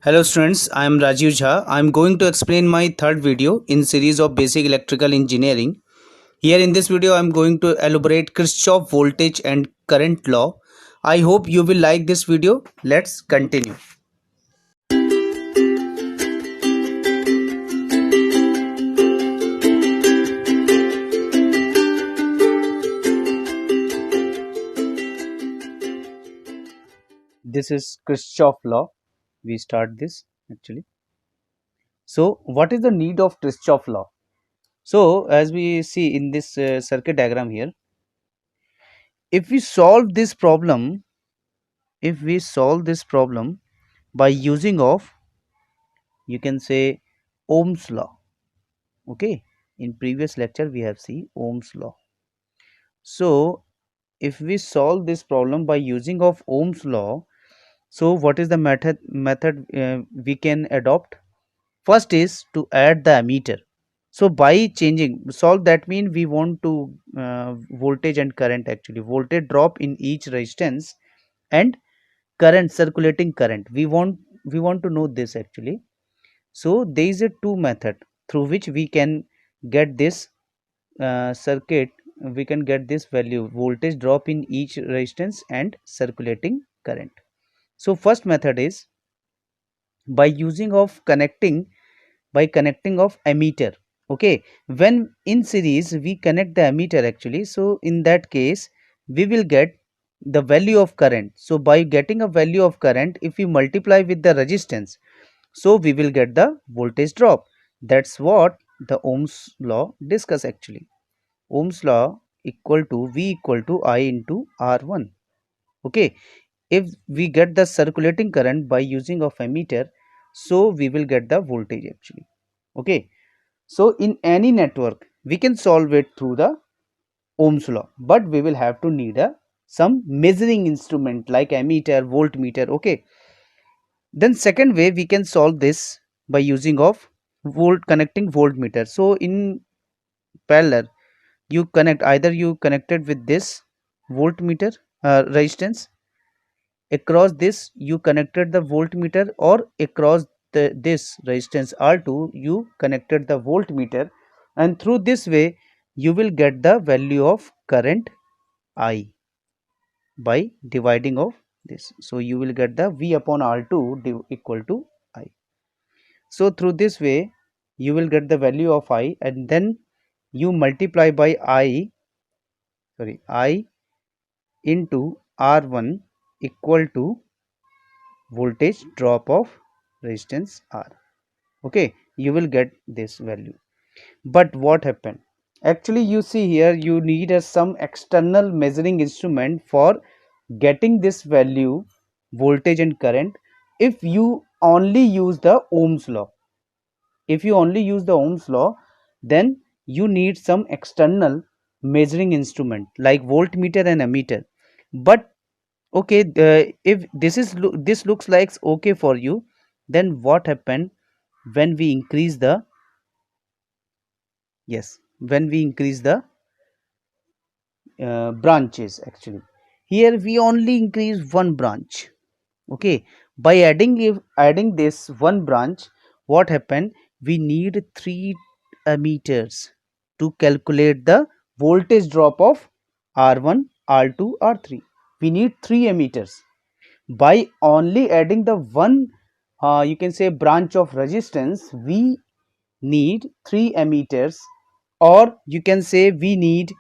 Hello students, I am Rajiv Jha. I am going to explain my third video in series of basic electrical engineering. Here in this video I am going to elaborate Kirchhoff voltage and current law. I hope you will like this video. Let's continue. This is Kirchhoff law. We start this actually. So what is the need of Kirchhoff law? So as we see in this circuit diagram here, if we solve this problem, by using of, you can say, Ohm's law. Okay, in previous lecture we have seen Ohm's law. So if we solve this problem by using of Ohm's law, so what is the method we can adopt? First is to add the ammeter. So by changing solve, that means we want to voltage and current, actually voltage drop in each resistance and current, circulating current, we want to know this actually. So there is a two method through which we can get this circuit, we can get this value, voltage drop in each resistance and circulating current. So first method is by using of connecting of ammeter. Okay, when in series we connect the ammeter actually, so in that case we will get the value of current. So by getting a value of current, if we multiply with the resistance, so we will get the voltage drop. That's what the Ohm's law discuss actually. Ohm's law equal to V equal to I into R1. Okay, if we get the circulating current by using of ammeter, so we will get the voltage actually. Okay, so in any network we can solve it through the Ohm's law, but we will have to need some measuring instrument like ammeter, voltmeter. Okay, then second way we can solve this by using of connecting voltmeter. So in parallel you connect, either you connected with this voltmeter resistance, across this you connected the voltmeter, or across this resistance R2 you connected the voltmeter, and through this way you will get the value of current I by dividing of this. So you will get the V upon R2 equal to I. So through this way you will get the value of I, and then you multiply by I into R1 equal to voltage drop of resistance R. Okay, you will get this value. But what happened? Actually, you see here you need some external measuring instrument for getting this value, voltage and current. If you only use the Ohm's law, then you need some external measuring instrument like voltmeter and ammeter. But okay, if this looks like okay for you, then what happened when we increase the, yes, when we increase the branches actually? Here we only increase one branch. Okay, by adding this one branch, what happened? We need 3 ammeters to calculate the voltage drop of R1, R2, R3. We need 3 ammeters. By only adding the one, you can say, branch of resistance, we need 3 ammeters, or you can say we need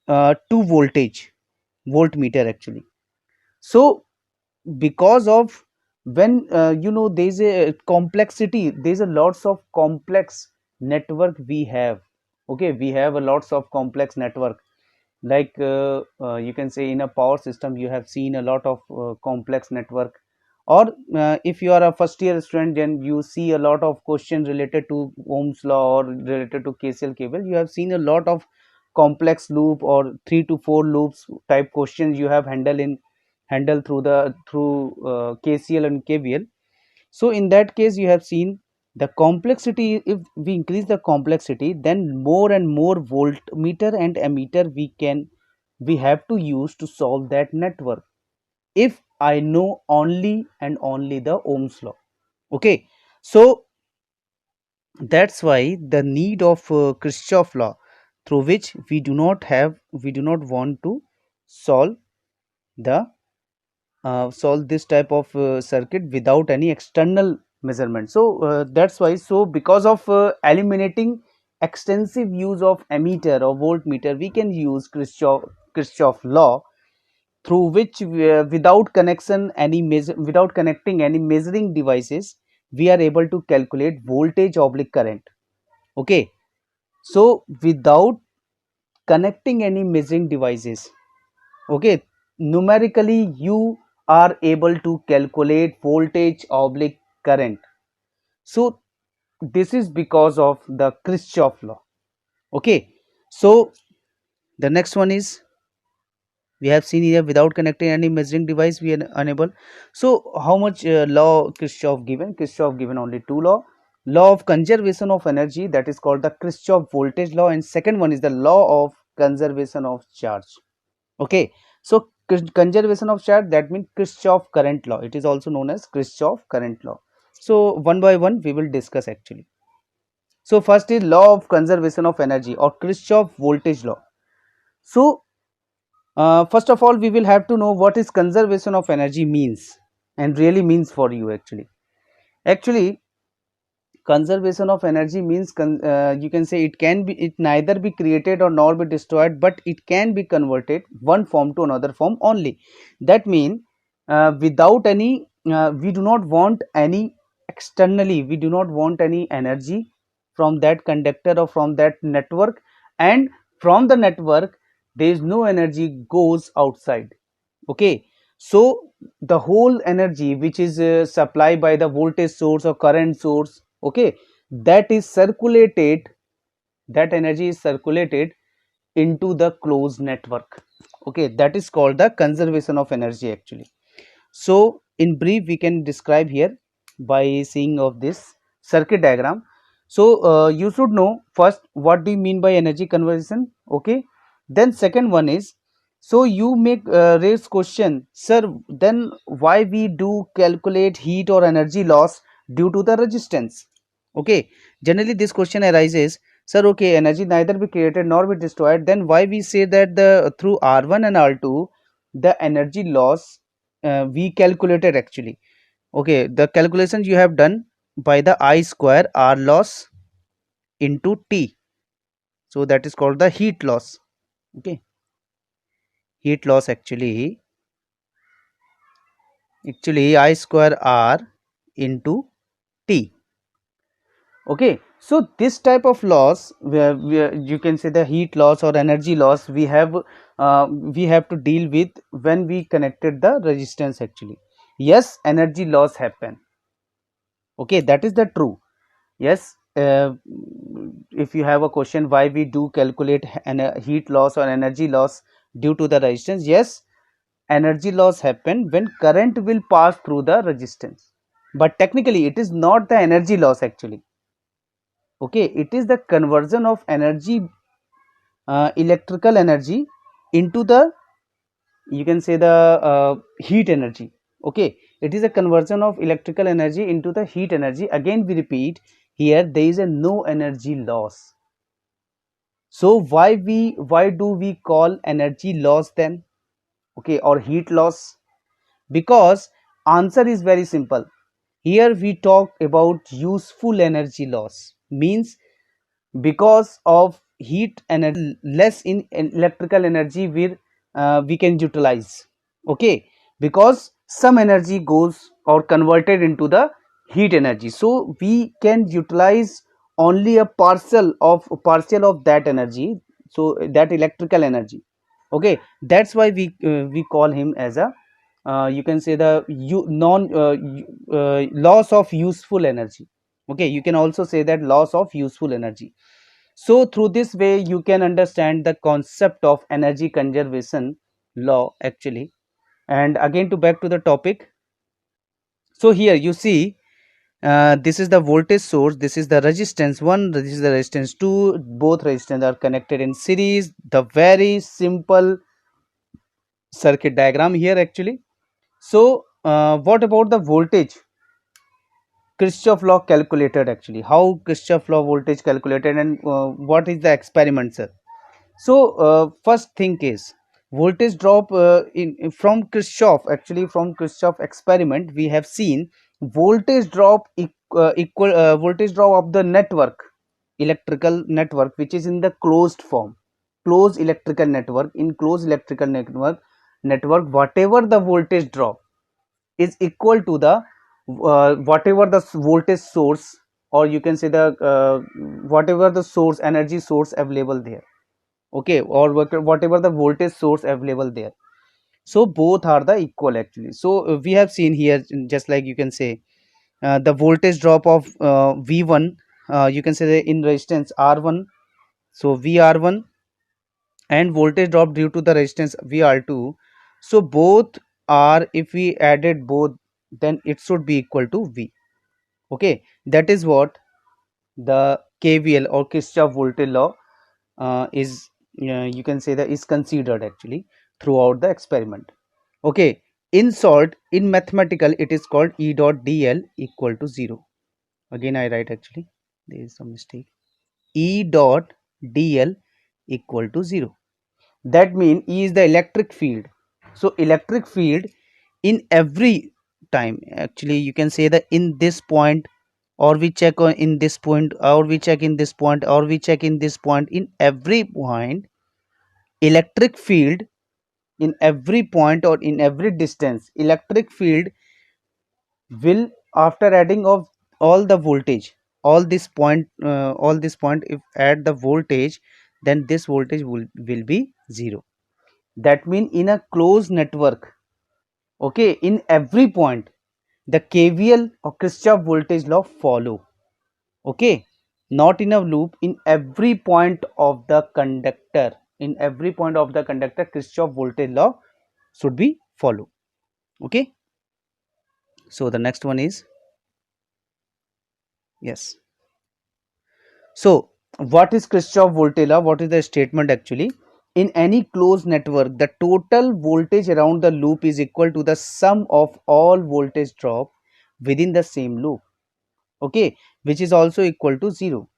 2 voltmeter actually. So because of, when there is a complexity, there is a lots of complex network we have. Okay, we have a lots of complex network, like you can say in a power system you have seen a lot of complex network, or if you are a first year student, then you see a lot of questions related to Ohm's law or related to KCL cable. You have seen a lot of complex loop or 3 to 4 loops type questions you have handle through KCL and KVL. So in that case you have seen the complexity. If we increase the complexity, then more and more voltmeter and ammeter we have to use to solve that network, if I know only and only the Ohm's law. Okay, so that's why the need of Kirchhoff law, through which we do not want to solve the solve this type of circuit without any external measurement. So that's why, so because of eliminating extensive use of ammeter or voltmeter, we can use Kirchhoff law, through which without connection any measure without connecting any measuring devices, we are able to calculate voltage oblique current. Okay, so without connecting any measuring devices, okay, numerically you are able to calculate voltage oblique current. So this is because of the Kirchhoff law. Okay, so the next one is, we have seen here, without connecting any measuring device we are unable. So how much law Kirchhoff given? Kirchhoff given only two law of conservation of energy, that is called the Kirchhoff voltage law, and second one is the law of conservation of charge. Okay, so conservation of charge, that means Kirchhoff current law, it is also known as Kirchhoff current law. So one by one we will discuss actually. So first is law of conservation of energy or Kirchhoff voltage law. So first of all we will have to know what is conservation of energy means and really means for you actually. Actually, conservation of energy means you can say it neither be created or nor be destroyed, but it can be converted one form to another form only. That means without any we do not want any externally, we do not want any energy from that conductor or from that network, and from the network there is no energy goes outside. Okay, so the whole energy which is supplied by the voltage source or current source, okay, that is circulated, that energy is circulated into the closed network. Okay, that is called the conservation of energy actually. So in brief we can describe here by seeing of this circuit diagram. So you should know first what do you mean by energy conversion. Okay, then second one is, so you make raise question, sir, then why we do calculate heat or energy loss due to the resistance. Okay, generally this question arises, sir, okay, energy neither be created nor be destroyed, then why we say that the through R1 and R2 the energy loss we calculated actually. Okay, the calculations you have done by the I square R loss into T, so that is called the heat loss. Okay, heat loss actually I square R into T. Okay, so this type of loss where you can say the heat loss or energy loss we have to deal with when we connected the resistance actually. Yes, energy loss happen. Okay, that is the true. Yes, if you have a question why we do calculate heat loss or energy loss due to the resistance, yes, energy loss happen when current will pass through the resistance, but technically it is not the energy loss actually. Okay, it is the conversion of energy, electrical energy into the, you can say the heat energy. Okay, it is a conversion of electrical energy into the heat energy. Again we repeat, here there is a no energy loss. So why do we call energy loss then, okay, or heat loss? Because answer is very simple. Here we talk about useful energy loss, means because of heat energy less in electrical energy we can utilize. Okay, because some energy goes or converted into the heat energy, so we can utilize only a partial of that energy, so that electrical energy. Okay, that's why we call him as a you can say the loss of useful energy. Okay, you can also say that loss of useful energy. So through this way you can understand the concept of energy conservation law actually. And again to back to the topic. So here you see this is the voltage source, this is the resistance 1, this is the resistance 2, both resistance are connected in series. The very simple circuit diagram here actually. So what about the voltage? Kirchhoff law calculated actually? How Kirchhoff law voltage calculated, and what is the experiment, sir? So first thing is voltage drop from Kirchhoff. Actually, from Kirchhoff experiment, we have seen voltage drop equal voltage drop of the network, electrical network, which is in the closed form, closed electrical network. In closed electrical network, whatever the voltage drop is equal to the whatever the voltage source, or you can say the whatever the source, energy source available there, okay, or whatever the voltage source available there. So both are the equal actually. So we have seen here, just like you can say the voltage drop of V1, you can say in resistance R1, so VR1, and voltage drop due to the resistance VR2. So both are, if we added both, then it should be equal to V. Okay, that is what the KVL or Kirchhoff voltage law is, you can say that is considered actually throughout the experiment. Okay, in short, in mathematical it is called E dot dl equal to 0. Again I write, actually there is some mistake. E dot dl equal to 0. That means E is the electric field. So electric field in every time, actually you can say that in this point, or we check on in this point, or we check in this point, or we check in this point, in every point electric field, in every point or in every distance, electric field will, after adding of all the voltage, all this point, if add the voltage, then this voltage will be 0. That means in a closed network, okay, in every point the KVL or Kirchhoff voltage law follow. Okay, not in a loop, in every point of the conductor, in every point of the conductor Kirchhoff voltage law should be follow. Okay, so the next one is, yes. So what is Kirchhoff voltage law? What is the statement actually? In any closed network, the total voltage around the loop is equal to the sum of all voltage drop within the same loop, okay, which is also equal to 0.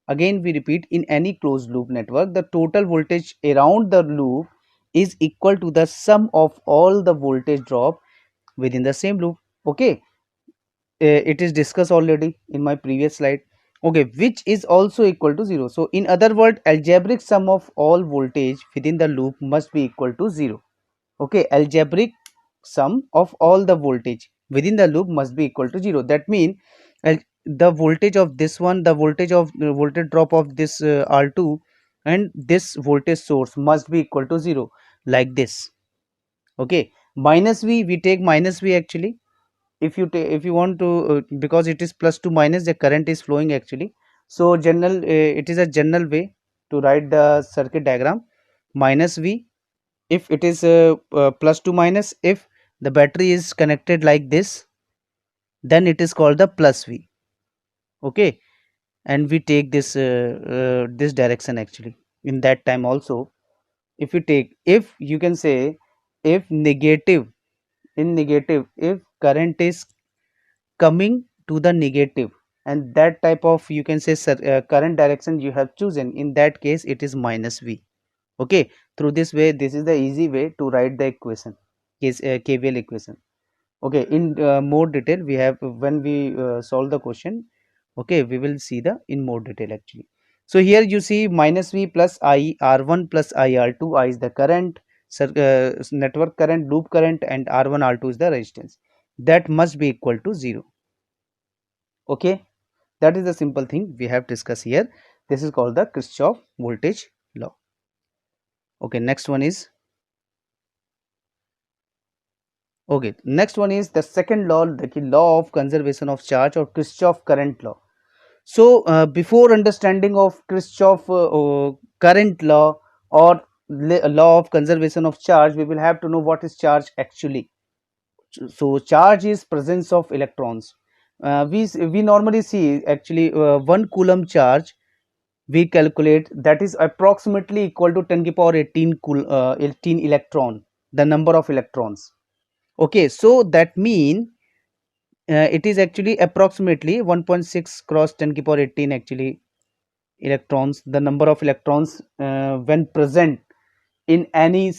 Again we repeat, in any closed loop network, the total voltage around the loop is equal to the sum of all the voltage drop within the same loop. Okay, it is discussed already in my previous slide. Okay, which is also equal to 0. So in other words, algebraic sum of all voltage within the loop must be equal to 0. Okay, algebraic sum of all the voltage within the loop must be equal to 0. That means the voltage of this one, the voltage of voltage drop of this R2, and this voltage source must be equal to 0, like this. Okay, minus V, we take minus V actually. If you want to because it is plus to minus, the current is flowing actually. So general, it is a general way to write the circuit diagram. Minus V, if it is plus to minus, if the battery is connected like this, then it is called the plus V. Okay, and we take this this direction actually. In that time also, if you take, if you can say, if negative, in negative, if current is coming to the negative, and that type of, you can say, current direction you have chosen, in that case it is minus V. Okay, through this way, this is the easy way to write the equation, case KVL equation. Okay, in more detail we have, when we solve the question, okay, we will see the in more detail actually. So here you see minus V plus I R1 plus I R2. I is the current, network current, loop current, and R1 R2 is the resistance. That must be equal to 0. Okay, that is the simple thing we have discussed here. This is called the Kirchhoff voltage law. Okay, next one is, okay, next one is the second law, the law of conservation of charge, or Kirchhoff current law. So before understanding of Kirchhoff current law, or law of conservation of charge, we will have to know what is charge actually. So charge is presence of electrons. We normally see actually 1 coulomb charge, we calculate that is approximately equal to 10 to the power 18 18 electron, the number of electrons. Okay, so that mean it is actually approximately 1.6 cross 10 to the power 18 actually electrons, the number of electrons when present in any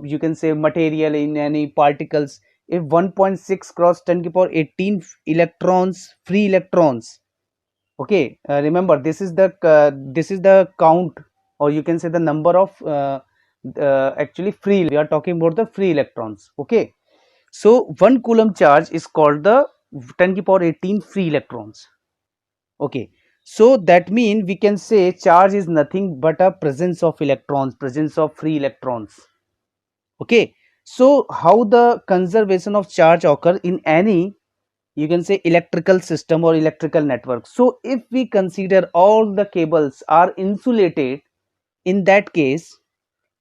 you can say material, in any particles. If 1.6 cross 10 to the power 18 electrons, free electrons, okay, remember this is the count, or you can say the number of actually free, we are talking about the free electrons. Okay, so 1 coulomb charge is called the 10 to the power 18 free electrons. Okay, so that means we can say charge is nothing but a presence of electrons, presence of free electrons. Okay, so how the conservation of charge occur in any, you can say, electrical system or electrical network. So if we consider all the cables are insulated, in that case,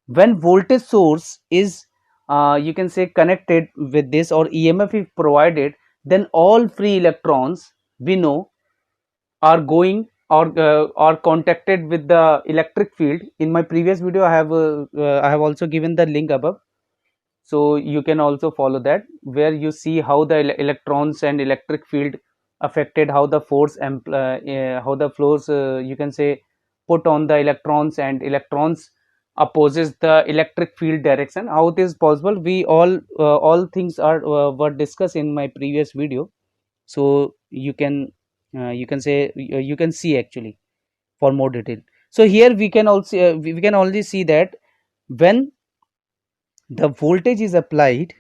when voltage source is you can say connected with this, or EMF is provided, then all free electrons we know are going or are contacted with the electric field. In my previous video I have also given the link above, so you can also follow that, where you see how the electrons and electric field affected, how the force how the flows you can say put on the electrons, and electrons opposes the electric field direction. How it is possible, we all things are were discussed in my previous video, so you can say you can see actually for more detail. So here we can also we can only see that when the voltage is applied,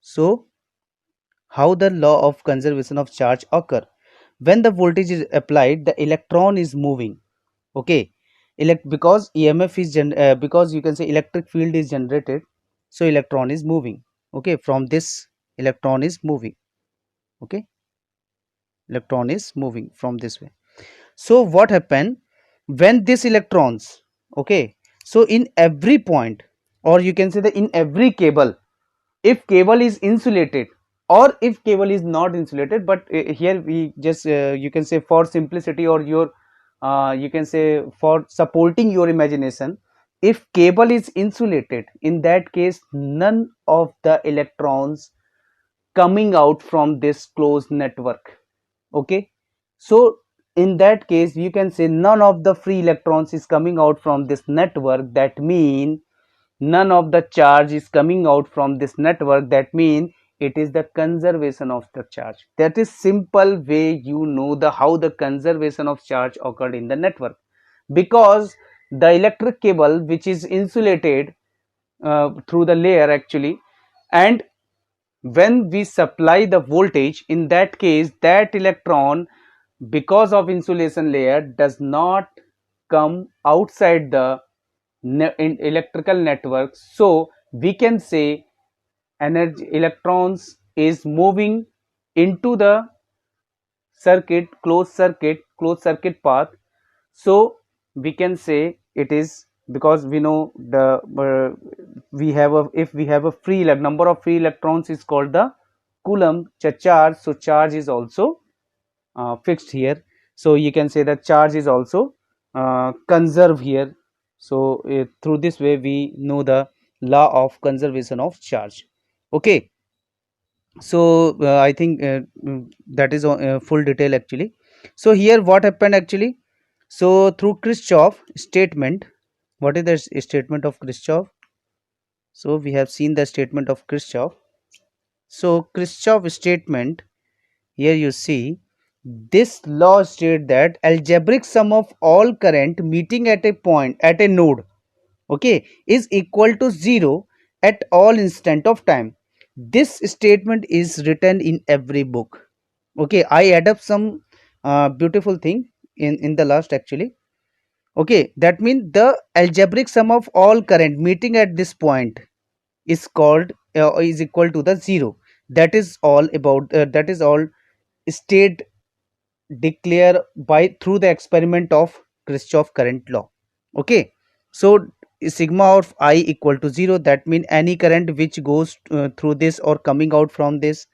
so how the law of conservation of charge occur. When the voltage is applied, the electron is moving. Okay, because EMF is because you can say electric field is generated, so electron is moving. Okay, from this electron is moving. Okay, electron is moving from this way. So what happened when these electrons, okay, so in every point, or you can say that in every cable, if cable is insulated or if cable is not insulated, but here we just you can say for simplicity, or your you can say for supporting your imagination, if cable is insulated, in that case none of the electrons coming out from this closed network. Okay, so in that case you can say none of the free electrons is coming out from this network. That mean none of the charge is coming out from this network. That mean it is the conservation of the charge. That is simple way you know the how the conservation of charge occurred in the network, because the electric cable which is insulated through the layer actually, and when we supply the voltage, in that case that electron, because of insulation layer, does not come outside the in electrical network. So we can say energy electrons is moving into the circuit, closed circuit path. So we can say it is because we know the we have a, if we have a free number of free electrons is called the coulomb charge. So charge is also fixed here. So you can say that charge is also conserved here. So through this way we know the law of conservation of charge. Okay, so I think that is full detail actually. So here what happened actually, so through Kirchhoff statement, what is the statement of Kirchhoff? So we have seen the statement of Kirchhoff. So Kirchhoff statement, here you see this law states that algebraic sum of all current meeting at a point at a node, okay, is equal to 0 at all instant of time. This statement is written in every book. Okay, I add up some beautiful thing in the last actually. Okay, that means the algebraic sum of all current meeting at this point is called is equal to the 0. That is all about that is all state declare by through the experiment of Kirchhoff current law. Okay, so sigma of I equal to 0. That means any current which goes through this or coming out from this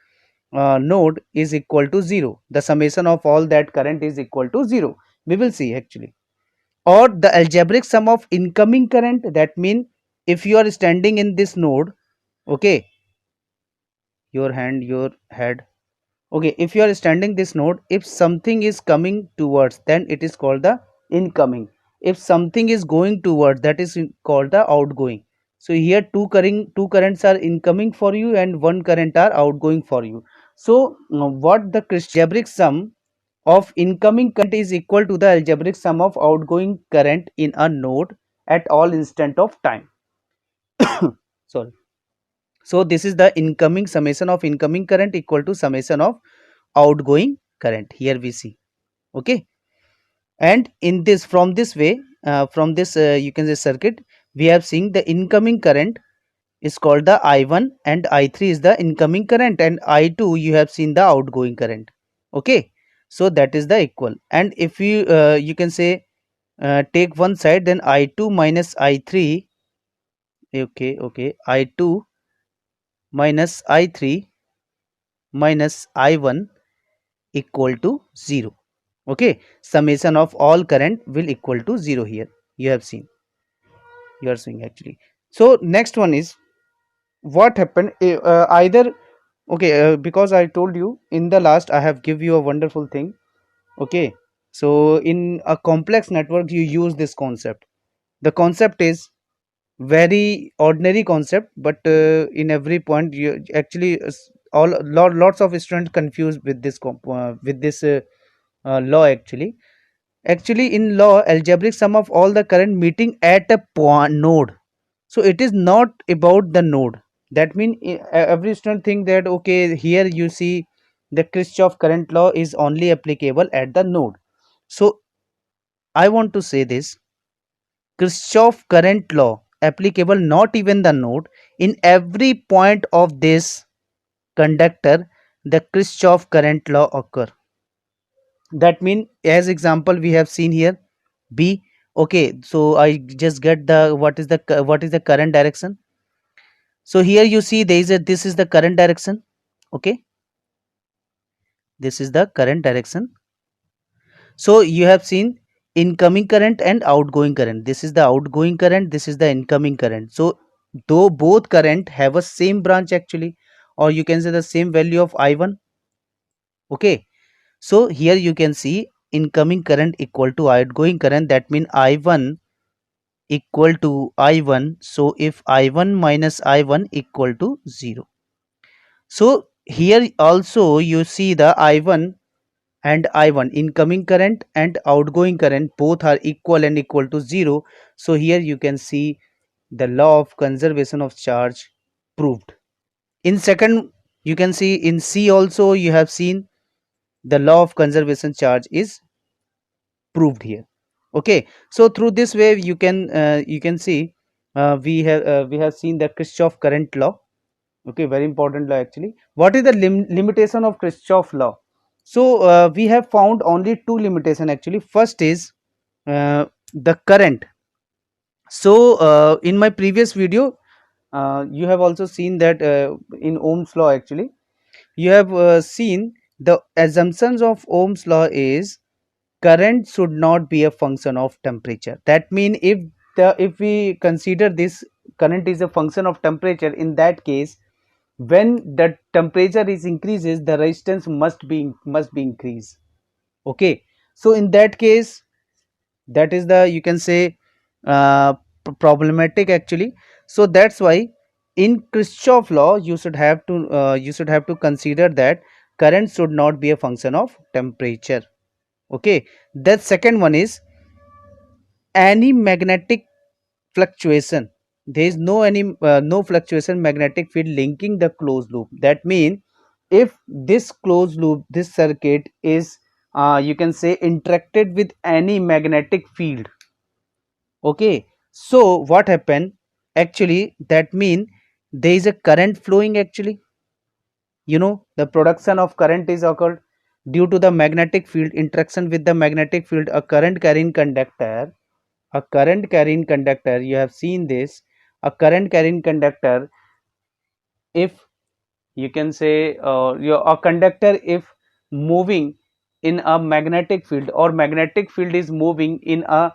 node is equal to 0. The summation of all that current is equal to 0. We will see actually. Or the algebraic sum of incoming current. That means if you are standing in this node, okay, your hand, your head. Okay, if you are standing this node, if something is coming towards, then it is called the incoming. If something is going towards, that is called the outgoing. So here two currents are incoming for you and one current are outgoing for you. So what the algebraic sum of incoming current is equal to the algebraic sum of outgoing current in a node at all instant of time. Sorry. So this is the incoming summation of incoming current equal to summation of outgoing current. Here we see. Okay, and in this, from this way, from this you can say circuit, we have seen the incoming current is called the I1 and I3 is the incoming current, and I2 you have seen the outgoing current. Okay, so that is the equal. And if you can say take one side, then I2 minus I3. Okay, I2 minus I3 minus I1 equal to 0. Okay, summation of all current will equal to 0. Here you have seen, you are seeing actually. So next one is what happened, either. Okay, because I told you in the last, I have give you a wonderful thing. Okay, so in a complex network you use this concept. The concept is very ordinary concept, but in every point you actually lots of students confused with this with this law actually. Actually, in law, algebraic sum of all the current meeting at a point node. So it is not about the node. That means every student think that okay, here you see the Kirchhoff current law is only applicable at the node. So I want to say this: Kirchhoff current law applicable not even the node. In every point of this conductor, the Kirchhoff current law occur. That means, as example we have seen here, B. Okay, so I just get the what is the current direction. So here you see there is a, this is the current direction. Okay, this is the current direction. So you have seen incoming current and outgoing current. This is the outgoing current, this is the incoming current. So though both current have a same branch actually, or you can say the same value of I1. Okay, so here you can see incoming current equal to outgoing current. That means I1 equal to I1. So if I1 minus I1 equal to 0. So here also you see the I1 and I1, incoming current and outgoing current, both are equal and equal to 0. So here you can see the law of conservation of charge proved. In second, you can see in C also you have seen the law of conservation charge is proved here. Okay, so through this way you can see we have seen the Kirchhoff current law. Okay, very important law actually. What is the limitation of Kirchhoff law? So we have found only two limitation actually. First is the current. So in my previous video you have also seen that in Ohm's law actually you have seen the assumptions of Ohm's law is current should not be a function of temperature. That means if we consider this current is a function of temperature, in that case when the temperature is increases, the resistance must be increased. Okay, so in that case, that is the, you can say, problematic actually. So that's why in Kirchhoff law you should have to consider that current should not be a function of temperature. Okay, that second one is any magnetic fluctuation. There is no fluctuation magnetic field linking the closed loop. That means if this closed loop, this circuit is you can say interacted with any magnetic field. Okay, so what happened actually, that means there is a current flowing actually. The production of current is occurred due to the magnetic field interaction with the magnetic field. A current carrying conductor, you have seen this. A current carrying conductor, if you can say a conductor if moving in a magnetic field, or magnetic field is moving in a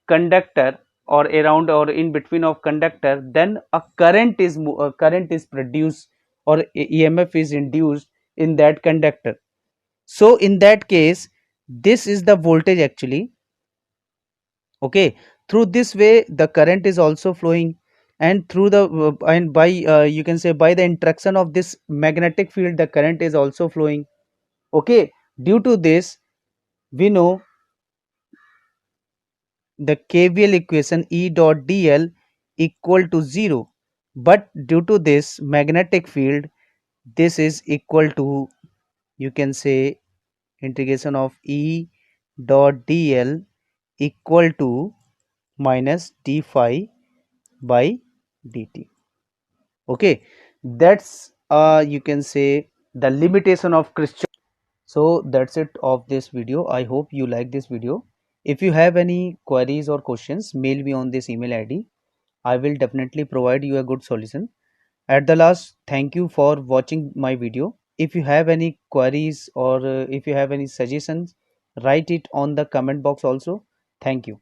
conductor or around or in between of conductor, then a current is produced, or EMF is induced in that conductor. So in that case, this is the voltage actually. Okay, through this way the current is also flowing, and through the and by you can say by the interaction of this magnetic field, the current is also flowing. Okay, due to this we know the KVL equation E dot dl equal to 0, but due to this magnetic field, this is equal to, you can say, integration of E dot dl equal to minus d phi by dt. Okay, that's you can say the limitation of Kirchhoff. So that's it of this video. I hope you like this video. If you have any queries or questions, mail me on this email ID. I will definitely provide you a good solution. At the last, thank you for watching my video. If you have any queries or if you have any suggestions, write it on the comment box also. Thank you.